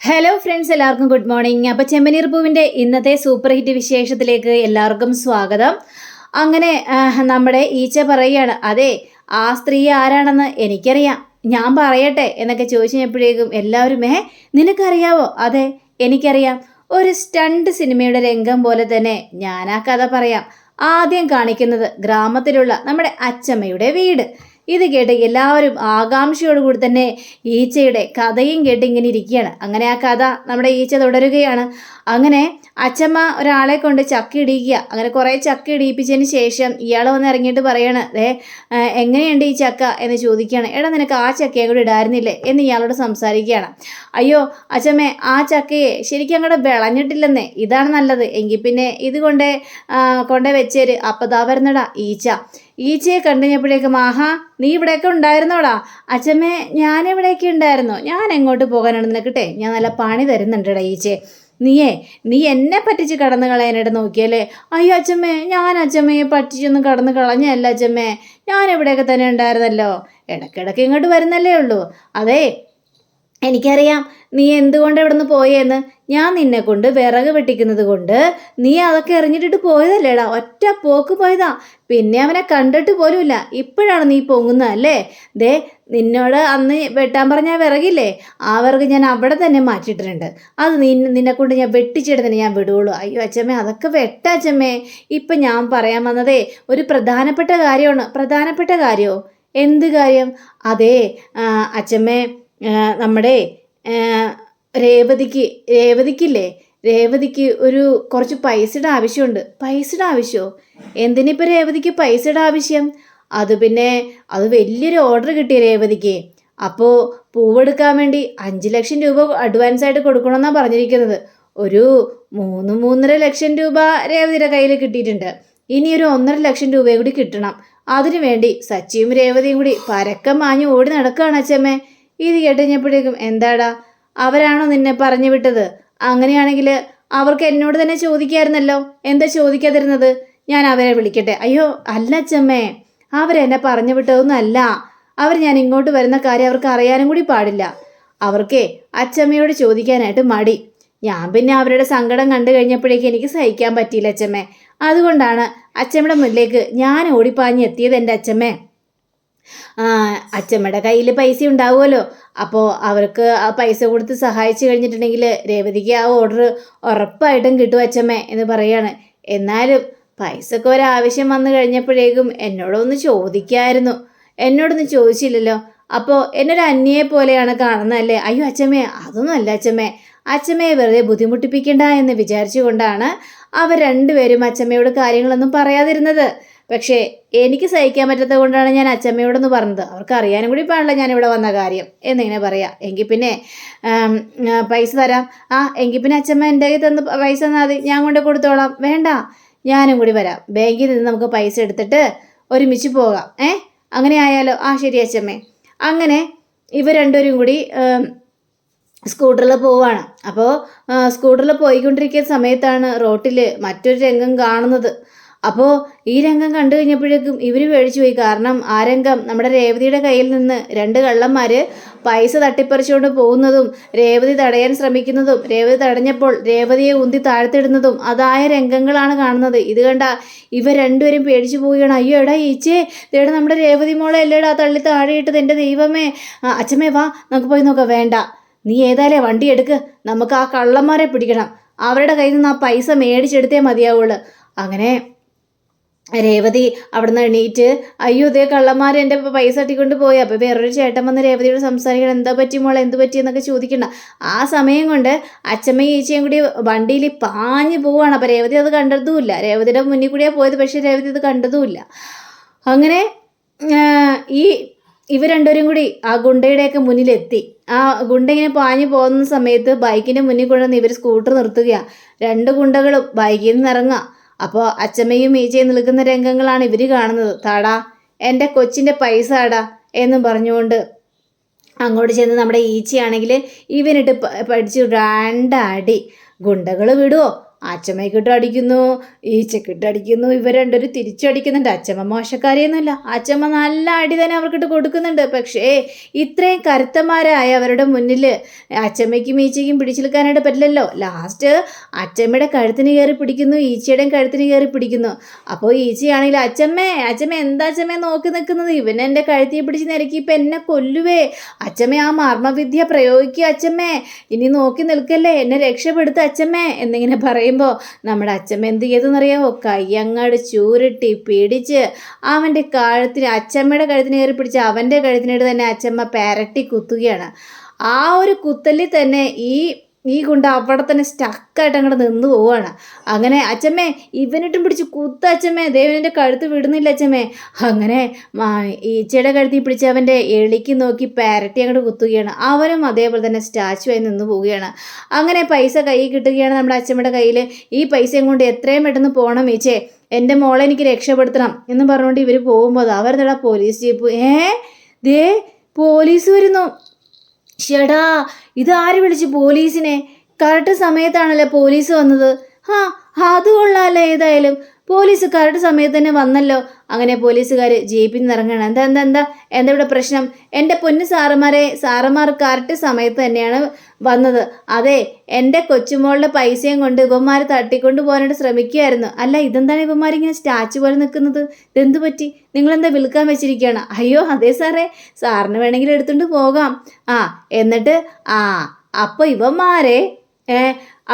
Hello friends, എല്ലാവർക്കും good morning. അപ്പോൾ ചെമ്പനീർ പൂവിൻ്റെ ഇന്നത്തെ സൂപ്പർ ഹിറ്റ് വിശേഷത്തിലേക്ക് എല്ലാവർക്കും സ്വാഗതം. അങ്ങനെ നമ്മുടെ ഈച്ച പറയുകയാണ്, അതെ ആ സ്ത്രീ ആരാണെന്ന് എനിക്കറിയാം, ഞാൻ പറയട്ടെ എന്നൊക്കെ ചോദിച്ചപ്പോഴേക്കും എല്ലാവരും നിനക്കറിയാവോ? അതെ എനിക്കറിയാം. ഒരു സ്റ്റണ്ട് സിനിമയുടെ രംഗം പോലെ തന്നെ ഞാൻ ആ കഥ പറയാം. ആദ്യം കാണിക്കുന്നത് ഗ്രാമത്തിലുള്ള നമ്മുടെ അച്ചമ്മയുടെ വീട്. ഇത് കേട്ട് എല്ലാവരും ആകാംക്ഷയോടുകൂടി തന്നെ ഈച്ചയുടെ കഥയും കേട്ട് ഇങ്ങനെ ഇരിക്കുകയാണ്. അങ്ങനെ ആ കഥ നമ്മുടെ ഈച്ച തുടരുകയാണ്. അങ്ങനെ അച്ചമ്മ ഒരാളെ കൊണ്ട് ചക്ക ഇടിക്കുക. അങ്ങനെ കുറേ ചക്ക ഇടിയിപ്പിച്ചതിന് ശേഷം ഇയാൾ വന്ന് ഇറങ്ങിയിട്ട് പറയാണ്, എങ്ങനെയുണ്ട് ഈ ചക്ക എന്ന് ചോദിക്കുകയാണ്. എടാ നിനക്ക് ആ ചക്കയും കൂടി ഇടായിരുന്നില്ലേ എന്ന് ഇയാളോട് സംസാരിക്കുകയാണ്. അയ്യോ അച്ചമ്മേ, ആ ചക്കയെ ശരിക്കും അങ്ങോട്ട് വിളഞ്ഞിട്ടില്ലെന്നേ, ഇതാണ് നല്ലത്, എങ്കിൽ പിന്നെ ഇത് കൊണ്ടേ വെച്ചേര്. അപ്പതാ വരുന്നടാ ഈച്ച. ഈച്ചയെ കണ്ടുകഴിഞ്ഞപ്പോഴേക്കും, ആഹാ നീ ഇവിടെയൊക്കെ ഉണ്ടായിരുന്നോടാ? അച്ചമ്മേ ഞാനിവിടെയൊക്കെ ഉണ്ടായിരുന്നു, ഞാൻ എങ്ങോട്ട് പോകാനാണ് നിനക്കിട്ടെ, ഞാൻ നല്ല പണി തരുന്നുണ്ടടാ ഈച്ചേ. നീ എന്നെ പറ്റിച്ച് കടന്നു കളയാനായിട്ട് നോക്കിയല്ലേ? അയ്യോ അച്ചമ്മേ, ഞാൻ അച്ചമ്മയെ പറ്റിച്ചൊന്നും കടന്നു കളഞ്ഞല്ല അച്ചമ്മേ, ഞാൻ ഇവിടെയൊക്കെ തന്നെ ഉണ്ടായിരുന്നല്ലോ, ഇടയ്ക്കിടയ്ക്ക് ഇങ്ങോട്ട് വരുന്നല്ലേ ഉള്ളൂ. അതെ എനിക്കറിയാം നീ എന്തുകൊണ്ട് ഇവിടെ നിന്ന് പോയെന്ന്. ഞാൻ നിന്നെ കൊണ്ട് വിറക് വെട്ടിക്കുന്നത് കൊണ്ട് നീ അതൊക്കെ എറിഞ്ഞിട്ടിട്ട് പോയതല്ലേടാ, ഒറ്റ പോക്ക് പോയതാ, പിന്നെ അവനെ കണ്ടിട്ട് പോലുമില്ല. ഇപ്പോഴാണ് നീ പൊങ്ങുന്നതല്ലേ? നിന്നോട് അന്ന് വെട്ടാൻ പറഞ്ഞ വിറകില്ലേ, ആ വിറക് ഞാൻ അവിടെ തന്നെ മാറ്റിയിട്ടുണ്ട്, അത് നിന്നെ കൊണ്ട് ഞാൻ വെട്ടിച്ചെടുത്തന്നെ ഞാൻ വിടുകയുള്ളൂ. അയ്യോ അച്ചമ്മേ, അതൊക്കെ വെട്ടച്ചമ്മേ. ഇപ്പം ഞാൻ പറയാൻ വന്നതേ ഒരു പ്രധാനപ്പെട്ട കാര്യമാണ്. പ്രധാനപ്പെട്ട കാര്യമോ? എന്ത് കാര്യം? അതേ അച്ചമ്മേ, നമ്മുടെ രേവതിക്കില്ലേ, രേവതിക്ക് കുറച്ച് പൈസയുടെ ആവശ്യമുണ്ട്. പൈസയുടെ ആവശ്യമോ? എന്തിനിപ്പോൾ രേവതിക്ക് പൈസയുടെ ആവശ്യം? അത് വലിയൊരു ഓർഡർ കിട്ടിയ രേവതിക്ക്. അപ്പോൾ പൂവെടുക്കാൻ വേണ്ടി 5 ലക്ഷം രൂപ അഡ്വാൻസ് ആയിട്ട് കൊടുക്കണമെന്നാണ് പറഞ്ഞിരിക്കുന്നത്. ഒരു 3-3.5 ലക്ഷം രൂപ രേവതിയുടെ കയ്യിൽ കിട്ടിയിട്ടുണ്ട്. ഇനി ഒരു 1.5 ലക്ഷം രൂപയും കൂടി കിട്ടണം. അതിനുവേണ്ടി സച്ചിയും രേവതിയും കൂടി പരക്കം മാഞ്ഞ് ഓടി നടക്കുകയാണ് അച്ചമ്മേ. ഇത് കേട്ടുകഴിഞ്ഞപ്പോഴേക്കും, എന്താടാ അവരാണോ നിന്നെ പറഞ്ഞു വിട്ടത്? അങ്ങനെയാണെങ്കിൽ അവർക്ക് എന്നോട് തന്നെ ചോദിക്കായിരുന്നല്ലോ, എന്താ ചോദിക്കാതിരുന്നത്? ഞാൻ അവരെ വിളിക്കട്ടെ? അയ്യോ അല്ല അച്ചമ്മേ, അവരെന്നെ പറഞ്ഞു വിട്ടതൊന്നുമല്ല. ഞാൻ ഇങ്ങോട്ട് വരുന്ന കാര്യം അവർക്ക് അറിയാനും കൂടി പാടില്ല. അവർക്കേ അച്ചമ്മയോട് ചോദിക്കാനായിട്ട് മടി. ഞാൻ പിന്നെ അവരുടെ സങ്കടം കണ്ടു കഴിഞ്ഞപ്പോഴേക്കും എനിക്ക് സഹിക്കാൻ പറ്റിയില്ല അച്ചമ്മേ. അതുകൊണ്ടാണ് അച്ചമ്മയുടെ മുന്നിലേക്ക് ഞാൻ ഓടിപ്പാഞ്ഞ് എത്തിയത് എൻ്റെ അച്ചമ്മേ. അച്ചമ്മയുടെ കയ്യിൽ പൈസ ഉണ്ടാവുമല്ലോ, അപ്പോൾ അവർക്ക് ആ പൈസ കൊടുത്ത് സഹായിച്ചു കഴിഞ്ഞിട്ടുണ്ടെങ്കിൽ രേവതിക്ക് ആ ഓർഡർ ഉറപ്പായിട്ടും കിട്ടും അച്ചമ്മേ എന്ന് പറയാണ്. എന്നാലും പൈസക്ക് ഒരാവശ്യം വന്നു കഴിഞ്ഞപ്പോഴേക്കും എന്നോടൊന്ന് ചോദിക്കായിരുന്നു. എന്നോടൊന്നും ചോദിച്ചില്ലല്ലോ, അപ്പോൾ എന്നൊരു അന്യയെ പോലെയാണ് കാണുന്നതല്ലേ? അയ്യോ അച്ചമ്മേ, അതൊന്നും അല്ല അച്ചമ്മേ. അച്ചമ്മയെ വെറുതെ ബുദ്ധിമുട്ടിപ്പിക്കണ്ട എന്ന് വിചാരിച്ചുകൊണ്ടാണ് അവർ രണ്ടുപേരും അച്ചമ്മയോട് കാര്യങ്ങളൊന്നും പറയാതിരുന്നത്. പക്ഷേ എനിക്ക് സഹിക്കാൻ പറ്റാത്തത് കൊണ്ടാണ് ഞാൻ അച്ചമ്മയോടൊന്ന് പറഞ്ഞത്. അവർക്ക് അറിയാനും കൂടി പാടില്ല ഞാനിവിടെ വന്ന കാര്യം എന്നിങ്ങനെ പറയാം. എങ്കിൽ പിന്നെ പൈസ തരാം. എങ്കിൽ പിന്നെ അച്ചമ്മ എൻ്റെ കയ്യിൽ തന്ന് പൈസ തന്നാൽ മതി, ഞാൻ കൊണ്ട് കൊടുത്തോളാം. വേണ്ട, ഞാനും കൂടി വരാം, ബാങ്കിൽ നിന്ന് നമുക്ക് പൈസ എടുത്തിട്ട് ഒരുമിച്ച് പോകാം. അങ്ങനെ ആയാലോ? ശരി അച്ചമ്മേ. അങ്ങനെ ഇവർ രണ്ടുപേരും കൂടി സ്കൂട്ടറിൽ പോവാണ്. അപ്പോൾ സ്കൂട്ടറിൽ പോയിക്കൊണ്ടിരിക്കുന്ന സമയത്താണ് റോട്ടിൽ മറ്റൊരു രംഗം കാണുന്നത്. അപ്പോൾ ഈ രംഗം കണ്ടു കഴിഞ്ഞപ്പോഴേക്കും ഇവർ പേടിച്ചു പോയി. കാരണം ആ രംഗം നമ്മുടെ രേവതിയുടെ കയ്യിൽ നിന്ന് 2 കള്ളന്മാർ പൈസ തട്ടിപ്പറിച്ചുകൊണ്ട് പോകുന്നതും രേവതി തടയാൻ ശ്രമിക്കുന്നതും രേവതി തടഞ്ഞപ്പോൾ രേവതിയെ ഉന്തി താഴ്ത്തിടുന്നതും അതായ രംഗങ്ങളാണ് കാണുന്നത്. ഇത് കണ്ട ഇവർ രണ്ടുപേരും പേടിച്ചു പോവുകയാണ്. അയ്യോ എടാ ഈച്ചേ, ദേടാ നമ്മുടെ രേവതി മോളെ അല്ലേടാ തള്ളി താഴെയിട്ടത്, എൻ്റെ ദൈവമേ. അച്ഛമ്മേ വാ നമുക്ക് പോയി നോക്കാം. വേണ്ട, നീ ഏതായാലും വണ്ടി എടുക്ക്, നമുക്ക് ആ കള്ളന്മാരെ പിടിക്കണം, അവരുടെ കയ്യിൽ നിന്ന് ആ പൈസ മേടിച്ചെടുത്തേ മതിയാവുള്ളൂ. അങ്ങനെ രേവതി അവിടുന്ന് എണീറ്റ്, അയ്യോ ഇതേ കള്ളന്മാർ എൻ്റെ പൈസ തട്ടിക്കൊണ്ട് പോയി. അപ്പോൾ വേറൊരു ചേട്ടൻ വന്ന് രേവതിയോട് സംസാരിക്കണം, എന്താ പറ്റി മോളെ, എന്ത് പറ്റി എന്നൊക്കെ ചോദിക്കണ്ട. ആ സമയം കൊണ്ട് അച്ചമ്മയും ഈച്ചയും കൂടി വണ്ടിയിൽ പാഞ്ഞു പോവുകയാണ്. അപ്പോൾ രേവതി അത് കണ്ടതുമില്ല. രേവതിയുടെ മുന്നിൽ കൂടിയാണ് പോയത്, പക്ഷേ രേവതി അത് കണ്ടതുമില്ല. അങ്ങനെ ഇവർ രണ്ടുപേരും കൂടി ആ ഗുണ്ടയുടെയൊക്കെ മുന്നിലെത്തി. ആ ഗുണ്ട ഇങ്ങനെ പാഞ്ഞു പോകുന്ന സമയത്ത് ബൈക്കിൻ്റെ മുന്നിൽ കൊണ്ടുവന്ന് ഇവർ സ്കൂട്ടർ നിർത്തുകയാണ്. 2 ഗുണ്ടകളും ബൈക്കിൽ നിന്ന് ഇറങ്ങുക. അപ്പോൾ അച്ചമ്മയും ഈച്ചയും നിൽക്കുന്ന രംഗങ്ങളാണ് ഇവർ കാണുന്നത്. താടാ എൻ്റെ കൊച്ചിൻ്റെ പൈസ ആടാ എന്നും പറഞ്ഞുകൊണ്ട് അങ്ങോട്ട് ചെന്ന് നമ്മുടെ ഈച്ചയാണെങ്കിൽ ഇവനിട്ട് പഠിച്ചു 2 അടി. ഗുണ്ടകൾ വിടുവോ? അച്ചമ്മയ്ക്കിട്ട് അടിക്കുന്നു, ഈച്ചക്കിട്ട് അടിക്കുന്നു, ഇവർ രണ്ടുപേരും തിരിച്ചടിക്കുന്നുണ്ട്. അച്ചമ്മ മോശക്കാരിയൊന്നുമില്ല, അച്ചമ്മ നല്ല അടി തന്നെ അവർക്കിട്ട് കൊടുക്കുന്നുണ്ട്. പക്ഷേ ഇത്രയും കരുത്തന്മാരായ അവരുടെ മുന്നിൽ അച്ചമ്മയ്ക്കും ഈച്ചയ്ക്കും പിടിച്ചെടുക്കാനായിട്ട് പറ്റില്ലല്ലോ. ലാസ്റ്റ് അച്ചമ്മയുടെ കഴുത്തിന് കയറി പിടിക്കുന്നു, ഈച്ചയുടെയും കഴുത്തിന് കയറി പിടിക്കുന്നു. അപ്പോൾ ഈച്ചയാണെങ്കിൽ അച്ചമ്മ എന്താ അച്ചമ്മ നോക്കി നിൽക്കുന്നത്, ഇവൻ എൻ്റെ കഴുത്തിയെ പിടിച്ച് നിരക്കി ഇപ്പം എന്നെ കൊല്ലുവേ, അച്ചമ്മ ആ മർമ്മവിദ്യ പ്രയോഗിക്കുക അച്ചമ്മേ, ഇനി നോക്കി നിൽക്കല്ലേ, എന്നെ രക്ഷപ്പെടുത്ത അച്ചമ്മേ എന്നിങ്ങനെ പറയുമ്പോൾ നമ്മുടെ അച്ചമ്മ എന്ത് ചെയ്തെന്നറിയാമോ, കൈ അങ്ങാട് ചൂരിട്ടി പിടിച്ച് അവൻ്റെ കഴുത്തിന്, അച്ചമ്മയുടെ കഴുത്തിന് കയറി പിടിച്ച് അവൻ്റെ കഴുത്തിനായിട്ട് തന്നെ അച്ചമ്മ പെരട്ടി കുത്തുകയാണ്. ആ ഒരു കുത്തലിൽ തന്നെ ഈ ഗുണ്ട അവിടെ തന്നെ സ്റ്റക്കായിട്ട് അങ്ങോട്ട് നിന്ന് പോവുകയാണ്. അങ്ങനെ അച്ചമ്മേ ഇവനിട്ടും പിടിച്ച് കുത്ത അച്ചമ്മേ, ദേവനിൻ്റെ കഴുത്ത് വിടുന്നില്ല അച്ചമ്മേ. അങ്ങനെ ഈച്ചയുടെ കഴുത്തിൽ പിടിച്ച് അവൻ്റെ എളിക്ക് നോക്കി പെരട്ടി അങ്ങോട്ട് കുത്തുകയാണ്. അവനും അതേപോലെ തന്നെ സ്റ്റാച്ചു ആയി നിന്ന് പോവുകയാണ്. അങ്ങനെ പൈസ കയ്യിൽ കിട്ടുകയാണ് നമ്മുടെ അച്ചമ്മയുടെ കയ്യിൽ. ഈ പൈസയും കൊണ്ട് എത്രയും പെട്ടെന്ന് പോകണം ഈച്ചേ, എൻ്റെ മോളെ എനിക്ക് രക്ഷപ്പെടുത്തണം എന്ന് പറഞ്ഞുകൊണ്ട് ഇവർ പോകുമ്പോൾ അവരെന്താ പോലീസ് ജീപ്പ്, ദേ പോലീസ് വരുന്നു. ഷെടാ ഇതാര് വിളിച്ച് പോലീസിനെ, കറക്റ്റ് സമയത്താണല്ലേ പോലീസ് വന്നത്. അത് കൊള്ളാമല്ലേ, ഏതായാലും പോലീസ് കറക്റ്റ് സമയത്ത് തന്നെ വന്നല്ലോ. അങ്ങനെ പോലീസുകാർ ജീപ്പിൽ നിന്ന് ഇറങ്ങണം. എന്താ ഇവിടെ പ്രശ്നം? എൻ്റെ പൊന്നു സാറന്മാർ കറക്റ്റ് സമയത്ത് തന്നെയാണ് വന്നത്. അതെ, എൻ്റെ കൊച്ചുമോളുടെ പൈസയും കൊണ്ട് ഇവന്മാർ തട്ടിക്കൊണ്ട് പോകാനായിട്ട് ശ്രമിക്കുകയായിരുന്നു. അല്ല ഇതെന്താണ് ഇവന്മാരിങ്ങനെ സ്റ്റാച്ചു പോലെ നിൽക്കുന്നത്, ഇതെന്ത് പറ്റി, നിങ്ങളെന്താ വിൽക്കാൻ വെച്ചിരിക്കുകയാണ്? അയ്യോ അതെ സാറിന് വേണമെങ്കിൽ എടുത്തുകൊണ്ട് പോകാം. എന്നിട്ട് അപ്പോൾ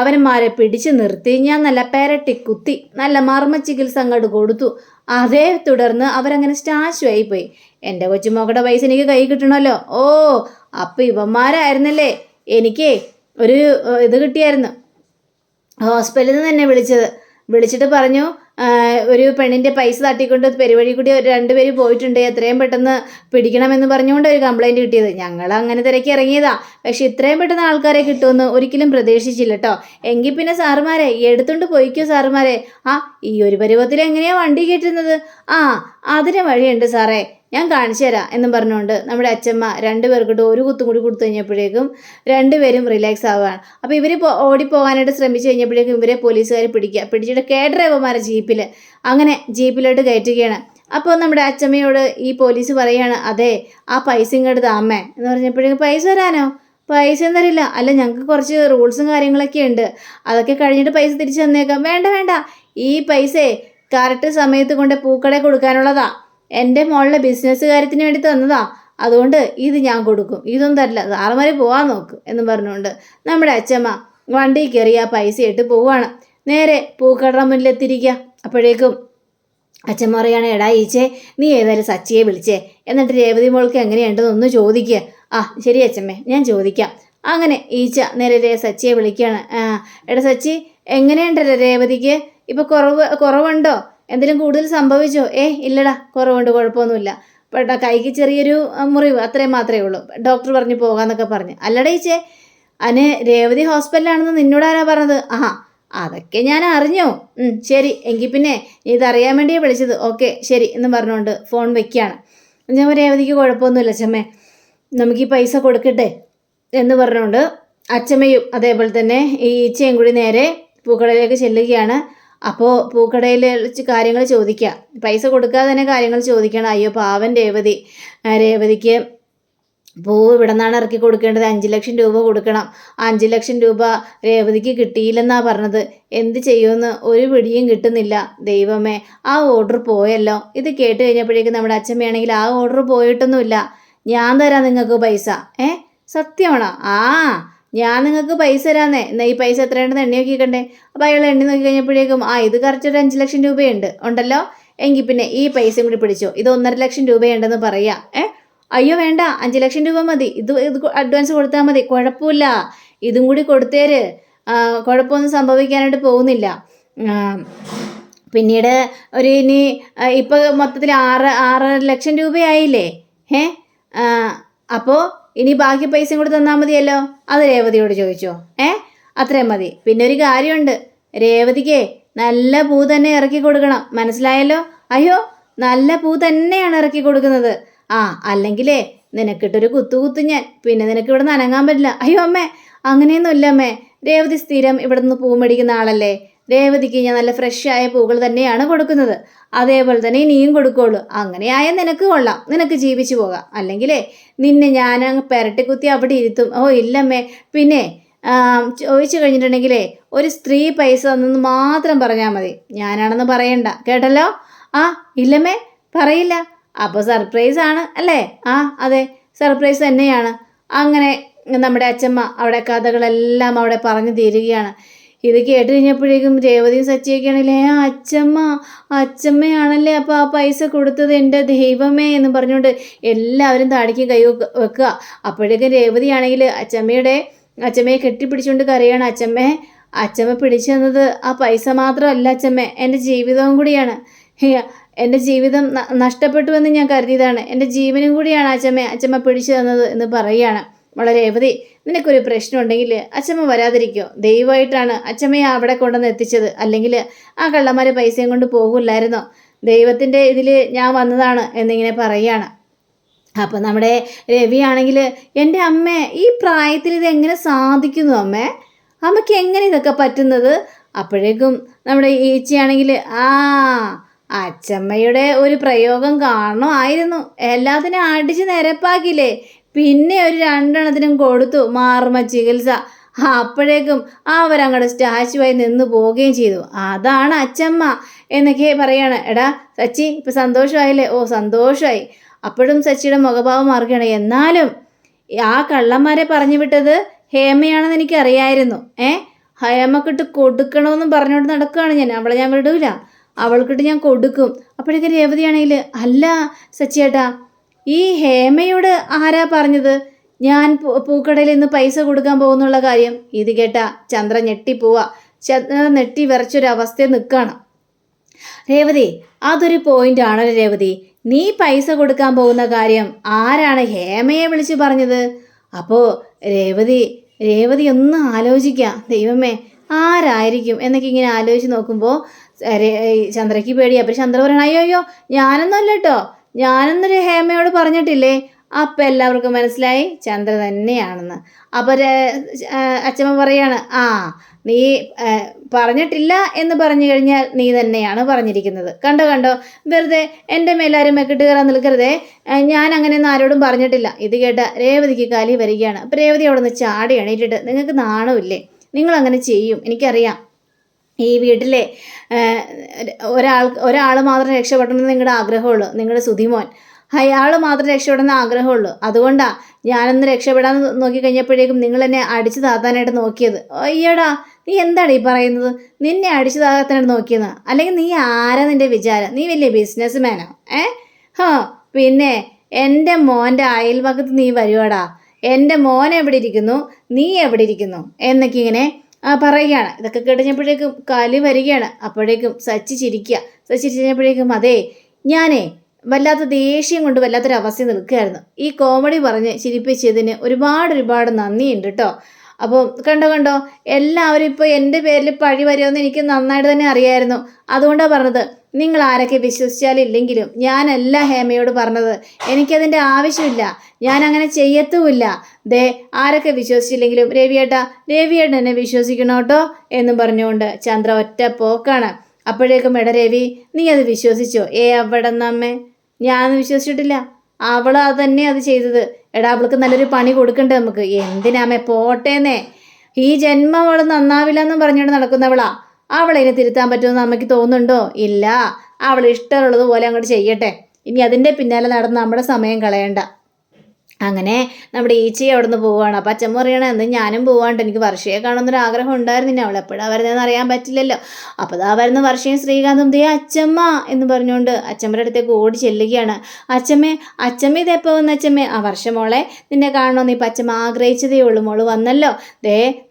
അവന്മാരെ പിടിച്ച് നിർത്തി ഞാൻ നല്ല പെരട്ടി കുത്തി നല്ല മർമ്മ ചികിത്സ അങ്ങോട്ട് കൊടുത്തു. അതേ തുടർന്ന് അവരങ്ങനെ സ്റ്റാച്ചു ആയിപ്പോയി. എൻ്റെ കൊച്ചുമോക്കടെ പൈസ എനിക്ക് കൈ കിട്ടണമല്ലോ. അപ്പോൾ ഇവന്മാരായിരുന്നല്ലേ എനിക്ക് ഒരു ഇത് കിട്ടിയായിരുന്നു, ഹോസ്പിറ്റലിൽ നിന്ന് തന്നെ വിളിച്ചിട്ട് പറഞ്ഞു ഒരു പെണ്ണിൻ്റെ പൈസ തട്ടിക്കൊണ്ട് പെരുവഴി കൂടി രണ്ടുപേര് പോയിട്ടുണ്ട്, എത്രയും പെട്ടെന്ന് പിടിക്കണമെന്ന് പറഞ്ഞുകൊണ്ട് ഒരു കംപ്ലൈൻറ്റ് കിട്ടിയത്. ഞങ്ങൾ അങ്ങനെ തിരക്കി ഇറങ്ങിയതാ, പക്ഷെ ഇത്രയും പെട്ടെന്ന് ആൾക്കാരെ കിട്ടുമെന്ന് ഒരിക്കലും പ്രതീക്ഷിച്ചില്ല കേട്ടോ. എങ്കിൽ പിന്നെ സാറുമാരെ എടുത്തുകൊണ്ട് പോയിക്കോ സാറുമാരെ. ഈ ഒരു പരുവത്തിൽ എങ്ങനെയാണ് വണ്ടി കയറ്റുന്നത്? അതിന് വഴിയുണ്ട് സാറേ, ഞാൻ കാണിച്ചു തരാം എന്നും പറഞ്ഞുകൊണ്ട് നമ്മുടെ അച്ചമ്മ രണ്ടുപേർക്കിട്ട് ഒരു കുത്തും കൂടി കൊടുത്തു കഴിഞ്ഞപ്പോഴേക്കും രണ്ടുപേരും റിലാക്സ് ആവുകയാണ്. അപ്പോൾ ഇവർ ഓടിപ്പോകാനായിട്ട് ശ്രമിച്ചു കഴിഞ്ഞപ്പോഴേക്കും ഇവരെ പോലീസുകാർ പിടിച്ചിട്ട് കേഡ്രൈവർമാരെ ജീപ്പിൽ അങ്ങനെ ജീപ്പിലോട്ട് കയറ്റുകയാണ്. അപ്പോൾ നമ്മുടെ അച്ചമ്മയോട് ഈ പോലീസ് പറയുകയാണ്, അതെ ആ പൈസ ഇങ്ങോട്ട് താമേ എന്ന് പറഞ്ഞപ്പോഴേക്കും പൈസ തരാനോ? പൈസ തരില്ല. അല്ല ഞങ്ങൾക്ക് കുറച്ച് റൂൾസും കാര്യങ്ങളൊക്കെ ഉണ്ട്, അതൊക്കെ കഴിഞ്ഞിട്ട് പൈസ തിരിച്ചു തന്നേക്കാം. വേണ്ട, ഈ പൈസ കറക്റ്റ് സമയത്ത് കൊണ്ട് പൂക്കടയിൽ കൊടുക്കാനുള്ളതാ, എൻ്റെ മോളുടെ ബിസിനസ് കാര്യത്തിന് വേണ്ടി തന്നതാ, അതുകൊണ്ട് ഇത് ഞാൻ കൊടുക്കും, ഇതൊന്നും തരില്ല, സാറന്മാർ പോകാൻ നോക്ക് എന്ന് പറഞ്ഞുകൊണ്ട് നമ്മുടെ അച്ചമ്മ വണ്ടി കയറി ആ പൈസ ഇട്ട് പോവുകയാണ്. നേരെ പൂക്കട മുന്നിലെത്തിരിക്കുക. അപ്പോഴേക്കും അച്ഛൻ പറയാണ്, എടാ ഈച്ചേ നീ ഏതായാലും സച്ചിയെ വിളിച്ചേ, എന്നിട്ട് രേവതി മോൾക്ക് എങ്ങനെയുണ്ടെന്ന് ഒന്ന് ചോദിക്കുക. ശരി അച്ഛമ്മേ ഞാൻ ചോദിക്കാം. അങ്ങനെ ഈച്ച നേരെ സച്ചിയെ വിളിക്കുകയാണ്. എടാ സച്ചി എങ്ങനെയുണ്ടല്ലോ രേവതിക്ക്, ഇപ്പോൾ കുറവുണ്ടോ, എന്തെങ്കിലും കൂടുതൽ സംഭവിച്ചോ? ഇല്ലടാ കുറവുണ്ട്, കുഴപ്പമൊന്നുമില്ല, കൈക്ക് ചെറിയൊരു മുറിവ് അത്രയും മാത്രമേ ഉള്ളൂ, ഡോക്ടർ പറഞ്ഞു പോകാമെന്നൊക്കെ പറഞ്ഞു. അല്ലടാ ഈച്ചേ രേവതി ഹോസ്പിറ്റലാണെന്ന് നിന്നോടാരാ പറഞ്ഞത്? അതൊക്കെ ഞാൻ അറിഞ്ഞു. ശരി എങ്കിൽ പിന്നെ ഇതറിയാൻ വേണ്ടിയാണ് വിളിച്ചത്. ഓക്കെ ശരി എന്ന് പറഞ്ഞുകൊണ്ട് ഫോൺ വെക്കുകയാണ്. ഞാൻ രേവതിക്ക് കുഴപ്പമൊന്നുമില്ല അച്ഛമ്മേ, നമുക്ക് ഈ പൈസ കൊടുക്കട്ടെ എന്ന് പറഞ്ഞുകൊണ്ട് അച്ഛമ്മയും അതേപോലെ തന്നെ ഈ ഈച്ചയും കൂടി നേരെ പൂക്കടയിലേക്ക് ചെല്ലുകയാണ്. അപ്പോൾ പൂക്കടയിൽ കാര്യങ്ങൾ ചോദിക്കുക, പൈസ കൊടുക്കാതെ തന്നെ കാര്യങ്ങൾ ചോദിക്കണം. അയ്യോ പാവൻ രേവതിക്ക് പൂവ് ഇവിടെ നിന്നാണ് ഇറക്കി കൊടുക്കേണ്ടത്, 5 ലക്ഷം രൂപ കൊടുക്കണം, 5 ലക്ഷം രൂപ രേവതിക്ക് കിട്ടിയില്ലെന്നാണ് പറഞ്ഞത്, എന്ത് ചെയ്യുമെന്ന് ഒരു പിടിയും കിട്ടുന്നില്ല. ദൈവമേ ആ ഓർഡർ പോയല്ലോ. ഇത് കേട്ട് കഴിഞ്ഞപ്പോഴേക്കും നമ്മുടെ അച്ഛമ്മയാണെങ്കിൽ ആ ഓർഡർ പോയിട്ടൊന്നുമില്ല, ഞാൻ തരാം നിങ്ങൾക്ക് പൈസ. സത്യമാണോ? ഞാൻ നിങ്ങൾക്ക് പൈസ തരാന്നേ, എന്നാൽ ഈ പൈസ എത്രയുണ്ടെന്ന് എണ്ണി നോക്കിക്കണ്ടേ. അപ്പോൾ അയാൾ എണ്ണി നോക്കി കഴിഞ്ഞപ്പോഴേക്കും ഇത് കറക്റ്റ് ഒരു 5 ലക്ഷം രൂപയുണ്ട് ഉണ്ടല്ലോ, എങ്കിൽ പിന്നെ ഈ പൈസയും കൂടി പിടിച്ചോ, ഇത് 1.5 ലക്ഷം രൂപയുണ്ടെന്ന് പറയാം. അയ്യോ വേണ്ട 5 ലക്ഷം രൂപ മതി, ഇത് അഡ്വാൻസ് കൊടുത്താൽ മതി, കുഴപ്പമില്ല, ഇതും കൂടി കൊടുത്തേര്, കുഴപ്പമൊന്നും സംഭവിക്കാനായിട്ട് പോകുന്നില്ല. പിന്നീട് ഇനി ഇപ്പോൾ മൊത്തത്തിൽ 6 ലക്ഷം രൂപയായില്ലേ. അപ്പോൾ ഇനി ബാക്കി പൈസയും കൂടി തന്നാൽ മതിയല്ലോ. അത് രേവതിയോട് ചോദിച്ചോ. അത്രയും മതി. പിന്നെ ഒരു കാര്യമുണ്ട്, രേവതിക്ക് നല്ല പൂ തന്നെ ഇറക്കി കൊടുക്കണം, മനസ്സിലായല്ലോ? അയ്യോ നല്ല പൂ തന്നെയാണ് ഇറക്കി കൊടുക്കുന്നത്. അല്ലെങ്കിലേ നിനക്കിട്ടൊരു കുത്തു ഞാൻ, പിന്നെ നിനക്ക് ഇവിടെ നിന്ന് അനങ്ങാൻ പറ്റില്ല. അയ്യോ അമ്മേ അങ്ങനെയൊന്നും ഇല്ല അമ്മേ, രേവതി സ്ഥിരം ഇവിടെ നിന്ന് പൂ മേടിക്കുന്ന ആളല്ലേ, രേവതിക്ക് ഞാൻ നല്ല ഫ്രഷ് ആയ പൂക്കൾ തന്നെയാണ് കൊടുക്കുന്നത്. അതേപോലെ തന്നെ നീയും കൊടുക്കുള്ളൂ. അങ്ങനെയായ നിനക്ക് കൊള്ളാം, നിനക്ക് ജീവിച്ചു പോകാം. അല്ലെങ്കിലേ നിന്നെ ഞാൻ പെരട്ടിക്കുത്തി അവിടെ ഇരുത്തും. ഓ ഇല്ലമ്മേ, പിന്നെ ചോദിച്ചു കഴിഞ്ഞിട്ടുണ്ടെങ്കിലേ ഒരു സ്ത്രീ പൈസ തന്നെന്ന് മാത്രം പറഞ്ഞാൽ മതി, ഞാനാണെന്ന് പറയണ്ട, കേട്ടല്ലോ? ആ ഇല്ലമ്മേ, പറയില്ല. അപ്പോൾ സർപ്രൈസ് ആണ് അല്ലേ? ആ അതെ, സർപ്രൈസ് തന്നെയാണ്. അങ്ങനെ നമ്മുടെ അച്ഛമ്മ അവിടെ കഥകളെല്ലാം അവിടെ പറഞ്ഞു തീരുകയാണ്. ഇത് കേട്ട് കഴിഞ്ഞപ്പോഴേക്കും രേവതിയും സച്ചിയൊക്കെയാണല്ലേ, അച്ഛമ്മയാണല്ലേ അപ്പോൾ ആ പൈസ കൊടുത്തത്, എൻ്റെ ദൈവമേ എന്ന് പറഞ്ഞുകൊണ്ട് എല്ലാവരും താടിക്ക് കൈ വെക്കുക. അപ്പോഴേക്കും രേവതിയാണെങ്കിൽ അച്ഛമ്മയെ കെട്ടിപ്പിടിച്ചുകൊണ്ട് കരയാണ്. അച്ഛമ്മ പിടിച്ചു തന്നത് ആ പൈസ മാത്രമല്ല അച്ഛമ്മ, എൻ്റെ ജീവിതവും കൂടിയാണ്. എൻ്റെ ജീവിതം നഷ്ടപ്പെട്ടു എന്ന് ഞാൻ കരുതിയതാണ്, എൻ്റെ ജീവനും കൂടിയാണ് അച്ഛമ്മ പിടിച്ചു തന്നത് എന്ന് പറയുകയാണ്. വളരെ രേവതി, നിനക്കൊരു പ്രശ്നം ഉണ്ടെങ്കിൽ അച്ഛമ്മ വരാതിരിക്കോ? ദൈവമായിട്ടാണ് അച്ഛമ്മയെ അവിടെ കൊണ്ടുവന്ന് എത്തിച്ചത്, അല്ലെങ്കിൽ ആ കള്ളന്മാർ പൈസയും കൊണ്ട് പോകില്ലായിരുന്നോ? ദൈവത്തിൻ്റെ ഇതിൽ ഞാൻ വന്നതാണ് എന്നിങ്ങനെ പറയുകയാണ്. അപ്പോൾ നമ്മുടെ രവിയാണെങ്കിൽ, എൻ്റെ അമ്മേ, ഈ പ്രായത്തിൽ ഇതെങ്ങനെ സാധിക്കുന്നു അമ്മേ? അമ്മയ്ക്ക് എങ്ങനെ ഇതൊക്കെ പറ്റുന്നത്? അപ്പോഴേക്കും നമ്മുടെ ഈച്ചയാണെങ്കിൽ, അച്ഛമ്മയുടെ ഒരു പ്രയോഗം കാണണമായിരുന്നു, എല്ലാത്തിനും അടിച്ച് നിരപ്പാക്കിയില്ലേ, പിന്നെ ഒരു 2 എണ്ണത്തിനും കൊടുത്തു മാറുമ ചികിത്സ. അപ്പോഴേക്കും അവരങ്ങോട്ട് സ്റ്റാച്ചുവായി നിന്ന് പോവുകയും ചെയ്തു. അതാണ് അച്ഛമ്മ എന്നൊക്കെ പറയാണ്. എടാ സച്ചി, ഇപ്പം സന്തോഷമായില്ലേ? ഓ സന്തോഷമായി. അപ്പോഴും സച്ചിയുടെ മുഖഭാവം മാറുകയാണ്. എന്നാലും ആ കള്ളന്മാരെ പറഞ്ഞു വിട്ടത് ഹേമയാണെന്ന് എനിക്കറിയായിരുന്നു. ഹേമക്കിട്ട് കൊടുക്കണമെന്നും പറഞ്ഞുകൊണ്ട് നടക്കുകയാണ് ഞാൻ. അവളെ ഞാൻ വിടൂല, അവൾക്കിട്ട് ഞാൻ കൊടുക്കും. അപ്പോഴേക്കും രേവതിയാണെങ്കിൽ, അല്ല സച്ചിയേട്ടാ, ഈ ഹേമയോട് ആരാ പറഞ്ഞത് ഞാൻ പൂക്കടയിൽ നിന്ന് പൈസ കൊടുക്കാൻ പോകുന്നുള്ള കാര്യം? ഇത് കേട്ടാ ചന്ദ്ര ഞെട്ടിപ്പോവാ. ചന്ദ്ര നെട്ടി വിറച്ചൊരവസ്ഥയിൽ നിൽക്കുകയാണ്. രേവതി, അതൊരു പോയിന്റ് ആണല്ലോ രേവതി, നീ പൈസ കൊടുക്കാൻ പോകുന്ന കാര്യം ആരാണ് ഹേമയെ വിളിച്ച് പറഞ്ഞത്? അപ്പോൾ രേവതി ഒന്ന് ആലോചിക്കാം, ദൈവമേ ആരായിരിക്കും എന്നൊക്കെ ഇങ്ങനെ ആലോചിച്ച് നോക്കുമ്പോൾ ചന്ദ്രയ്ക്ക് പേടി. അപ്പോൾ ചന്ദ്ര പറയണം, അയ്യോ ഞാനൊന്നും അല്ല കേട്ടോ, ഞാനൊന്നൊരു ഹേമയോട് പറഞ്ഞിട്ടില്ലേ. അപ്പം എല്ലാവർക്കും മനസ്സിലായി ചന്ദ്ര തന്നെയാണെന്ന്. അപ്പോൾ അച്ഛമ്മ പറയാണ്, നീ പറഞ്ഞിട്ടില്ല എന്ന് പറഞ്ഞു കഴിഞ്ഞാൽ നീ തന്നെയാണ് പറഞ്ഞിരിക്കുന്നത്. കണ്ടോ, വെറുതെ എൻ്റെ മേലാരും മെക്കിട്ട് കയറാൻ നിൽക്കരുതേ, ഞാൻ അങ്ങനെയൊന്നും ആരോടും പറഞ്ഞിട്ടില്ല. ഇത് കേട്ട രേവതിക്ക് കലി വരികയാണ്. അപ്പോൾ രേവതി അവിടെ നിന്ന് ചാടി എണീറ്റിട്ട്, നിങ്ങൾക്ക് നാണമില്ലേ? നിങ്ങളങ്ങനെ ചെയ്യും, എനിക്കറിയാം. ഈ വീട്ടിലെ ഒരാൾ മാത്രം രക്ഷപ്പെടണമെന്ന് നിങ്ങളുടെ ആഗ്രഹമുള്ളൂ, നിങ്ങളുടെ സുധിമോൻ, അയാൾ മാത്രം രക്ഷപ്പെടണമെന്ന് ആഗ്രഹമുള്ളൂ. അതുകൊണ്ടാണ് ഞാനൊന്ന് രക്ഷപ്പെടാൻ നോക്കിക്കഴിഞ്ഞപ്പോഴേക്കും നിങ്ങൾ എന്നെ അടിച്ചു താത്താനായിട്ട് നോക്കിയത്. അയ്യടാ, നീ എന്താണ് ഈ പറയുന്നത്? നിന്നെ അടിച്ചു താത്താനായിട്ട് നോക്കിയെന്ന്? അല്ലെങ്കിൽ നീ ആരാ നിൻ്റെ വിചാരം? നീ വലിയ ബിസിനസ് മാനോ? പിന്നെ എൻ്റെ മോൻ്റെ അയൽവക്കത്ത് നീ വരുവാടാ. എൻ്റെ മോൻ എവിടെ ഇരിക്കുന്നു, നീ എവിടെ ഇരിക്കുന്നു എന്നൊക്കെ ഇങ്ങനെ പറയുകയാണ്. ഇതൊക്കെ കേട്ടപ്പോഴേക്കും കലി വരികയാണ്. അപ്പോഴേക്കും സച്ചി ചിരിച്ചപ്പോഴേക്കും, അതേ ഞാനേ വല്ലാത്ത ദേഷ്യം കൊണ്ട് വല്ലാത്തൊരവസ്ഥ നിൽക്കുകയായിരുന്നു. ഈ കോമഡി പറഞ്ഞ് ചിരിപ്പിച്ചതിന് ഒരുപാട് നന്ദിയുണ്ട് കേട്ടോ. അപ്പോൾ കണ്ടോ എല്ലാവരും ഇപ്പോൾ എൻ്റെ പേരിൽ പഴി വരുമെന്ന് എനിക്ക് നന്നായിട്ട് തന്നെ അറിയായിരുന്നു. അതുകൊണ്ടാണ് പറഞ്ഞത്, നിങ്ങൾ ആരൊക്കെ വിശ്വസിച്ചാലില്ലെങ്കിലും ഞാനല്ല ഹേമയോട് പറഞ്ഞത്, എനിക്കതിൻ്റെ ആവശ്യമില്ല, ഞാൻ അങ്ങനെ ചെയ്യത്തുമില്ല. ആരൊക്കെ വിശ്വസിച്ചില്ലെങ്കിലും രവിയേട്ടൻ എന്നെ വിശ്വസിക്കണം കേട്ടോ എന്നും പറഞ്ഞുകൊണ്ട് ചന്ദ്ര ഒറ്റ പോക്കാണ്. അപ്പോഴേക്കും എടാ രവി, നീ അത് വിശ്വസിച്ചോ? അവിടെ നമ്മെ ഞാൻ വിശ്വസിച്ചിട്ടില്ല, അവൾ അത് തന്നെ അത് ചെയ്തത്. എടാ, അവൾക്ക് നല്ലൊരു പണി കൊടുക്കണ്ടേ നമുക്ക്? എന്തിനാമേ, പോട്ടേന്നേ, ഈ ജന്മം അവൾ നന്നാവില്ല എന്നും പറഞ്ഞുകൊണ്ട് നടക്കുന്നവളാ. അവളതിനെ തിരുത്താൻ പറ്റുമെന്ന് അമ്മയ്ക്ക് തോന്നുന്നുണ്ടോ? ഇല്ല, അവൾ ഇഷ്ടമുള്ളതുപോലെ അങ്ങോട്ട് ചെയ്യട്ടെ. ഇനി അതിൻ്റെ പിന്നാലെ നടന്ന് നമ്മുടെ സമയം കളയണ്ട. അങ്ങനെ നമ്മുടെ ഈച്ചയെ അവിടെ നിന്ന് പോവുകയാണ്. അപ്പം അച്ഛൻ പറയണേ, എന്ന് ഞാനും പോവാണ്ട്, എനിക്ക് വർഷയെ കാണുന്നൊരു ആഗ്രഹം ഉണ്ടായിരുന്നില്ല, അവൾ എപ്പോഴാണ് വരുന്നതെന്ന് അറിയാൻ പറ്റില്ലല്ലോ. അപ്പോൾ അതാ വരുന്ന വർഷയും ശ്രീകാന്തും, അച്ഛമ്മ എന്ന് പറഞ്ഞുകൊണ്ട് അച്ഛമ്മയുടെ അടുത്തേക്ക് ഓടി ചെല്ലുകയാണ്. അച്ഛമ്മ ഇതെപ്പോൾ വന്ന അച്ഛമ്മേ? വർഷമോളെ, നിന്നെ കാണണമെന്ന് ഇപ്പം അച്ഛമ്മ ആഗ്രഹിച്ചതേ ഉള്ളൂ, മോള് വന്നല്ലോ,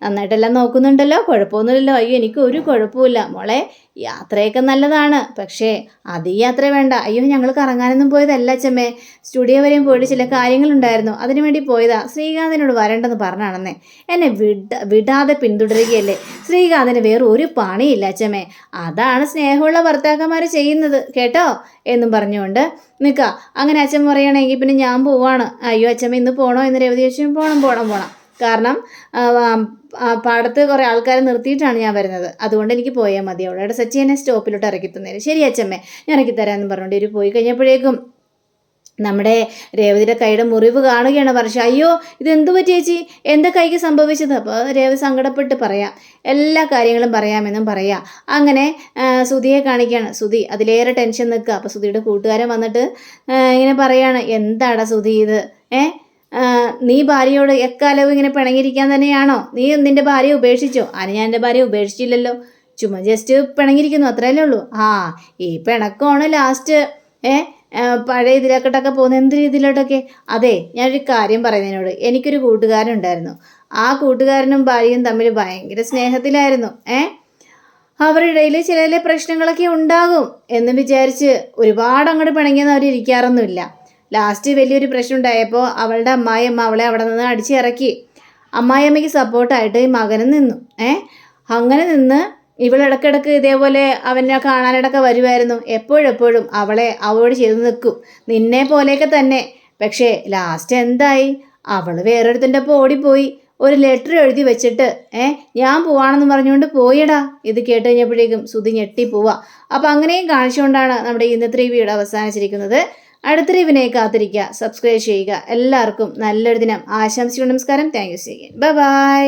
നന്നായിട്ടെല്ലാം നോക്കുന്നുണ്ടല്ലോ, കുഴപ്പമൊന്നുമില്ലല്ലോ? അയ്യോ, എനിക്ക് ഒരു കുഴപ്പമില്ല മോളെ, യാത്രയൊക്കെ നല്ലതാണ്, പക്ഷേ അത് ഈ യാത്ര വേണ്ട. അയ്യോ, ഞങ്ങൾ കറങ്ങാനൊന്നും പോയതല്ല അച്ഛമ്മേ, സ്റ്റുഡിയോ വരെയും പോയിട്ട് ചില കാര്യങ്ങളുണ്ടായിരുന്നു, അതിനുവേണ്ടി പോയതാ. ശ്രീകാന്തിനോട് വരണ്ടെന്ന് പറഞ്ഞാണെന്നേ, എന്നെ വിടാതെ പിന്തുടരുകയല്ലേ. ശ്രീകാന്തിന് വേറെ ഒരു പണിയില്ല അച്ഛമ്മേ, അതാണ് സ്നേഹമുള്ള ഭർത്താക്കന്മാർ ചെയ്യുന്നത് കേട്ടോ എന്നും പറഞ്ഞുകൊണ്ട് നിൽക്കുക. അങ്ങനെ അച്ഛൻ പറയുകയാണെങ്കിൽ പിന്നെ ഞാൻ പോവാണ്. അയ്യോ അച്ഛമ്മ, ഇന്ന് പോകണോ എന്ന് രേവതി ചോദിച്ചു. പോകണം. കാരണം പാടത്ത് കുറേ ആൾക്കാരെ നിർത്തിയിട്ടാണ് ഞാൻ വരുന്നത്, അതുകൊണ്ട് എനിക്ക് പോയാൽ മതി. അവളുടെ സച്ചി എന്നെ സ്റ്റോപ്പിലോട്ട് ഇറക്കി തന്നേരും. ശരി അച്ഛമ്മേ, ഞാൻ ഇറക്കി തരാമെന്ന് പറഞ്ഞുകൊണ്ട് ഇവർ പോയി കഴിഞ്ഞപ്പോഴേക്കും നമ്മുടെ രേവതിയുടെ കൈയുടെ മുറിവ് കാണുകയാണ് വർഷ. അയ്യോ, ഇതെന്തു പറ്റി ചേച്ചി, എൻ്റെ കൈക്ക് സംഭവിച്ചത്? അപ്പോൾ രേവതി സങ്കടപ്പെട്ട് പറയാം, എല്ലാ കാര്യങ്ങളും പറയാമെന്നും പറയാം. അങ്ങനെ സുധിയെ കാണിക്കുകയാണ്. സുധി അതിലേറെ ടെൻഷൻ നിൽക്കുക. അപ്പോൾ സുധിയുടെ കൂട്ടുകാരൻ വന്നിട്ട് ഇങ്ങനെ പറയാണ്, എന്താടാ സുധി ഇത്? നീ ഭാര്യയോട് എക്കാലവും ഇങ്ങനെ പിണങ്ങിയിരിക്കാൻ തന്നെയാണോ? നീ നിൻ്റെ ഭാര്യയെ ഉപേക്ഷിച്ചോ? ഞാൻ എൻ്റെ ഭാര്യയെ ഉപേക്ഷിച്ചില്ലല്ലോ, ചുമ്മാ ജസ്റ്റ് പിണങ്ങിയിരിക്കുന്നു, അത്രയല്ലേ ഉള്ളൂ. ഈ പിണക്കമാണ് ലാസ്റ്റ് പഴയ ഇതിലേക്കട്ടൊക്കെ പോകുന്നത്. എന്ത് രീതിയിലോട്ടൊക്കെ? അതെ, ഞാനൊരു കാര്യം പറയുന്നതിനോട്, എനിക്കൊരു കൂട്ടുകാരനുണ്ടായിരുന്നു. ആ കൂട്ടുകാരനും ഭാര്യയും തമ്മിൽ ഭയങ്കര സ്നേഹത്തിലായിരുന്നു. അവരുടെ ഇടയിൽ ചില പ്രശ്നങ്ങളൊക്കെ ഉണ്ടാകും എന്ന് വിചാരിച്ച് ഒരുപാട് അങ്ങോട്ട് പിണങ്ങിയെന്ന് അവർ ഇരിക്കാറൊന്നുമില്ല. ലാസ്റ്റ് വലിയൊരു പ്രശ്നം ഉണ്ടായപ്പോൾ അവളുടെ അമ്മായിയമ്മ അവളെ അവിടെ നിന്ന് അടിച്ചിറക്കി. അമ്മായിയമ്മയ്ക്ക് സപ്പോർട്ടായിട്ട് ഈ മകനും നിന്നു. അങ്ങനെ നിന്ന് ഇവളിടക്കിടക്ക് ഇതേപോലെ അവനെ കാണാനിടക്ക് വരുമായിരുന്നു. എപ്പോഴെപ്പോഴും അവളോട് ചെയ്തു നിൽക്കും, നിന്നെ പോലെയൊക്കെ തന്നെ. പക്ഷേ ലാസ്റ്റ് എന്തായി? അവൾ വേറൊരുത്തിൻ്റെ ഒപ്പം ഓടിപ്പോയി, ഒരു ലെറ്റർ എഴുതി വെച്ചിട്ട് ഞാൻ പോവാണെന്ന് പറഞ്ഞുകൊണ്ട് പോയിടാ. ഇത് കേട്ട് കഴിഞ്ഞപ്പോഴേക്കും സുധി ഞെട്ടിപ്പോവാ. അപ്പം അങ്ങനെയും കാണിച്ചുകൊണ്ടാണ് നമ്മുടെ ഇന്നത്തെ വീഡിയോ അവസാനിച്ചിരിക്കുന്നത്. അടുത്ത റിവിനെ കാത്തിരിക്കുക, സബ്സ്ക്രൈബ് ചെയ്യുക. എല്ലാവർക്കും നല്ലൊരു ദിനം ആശംസിക്കുന്നു. നമസ്കാരം. Thank you. Bye bye.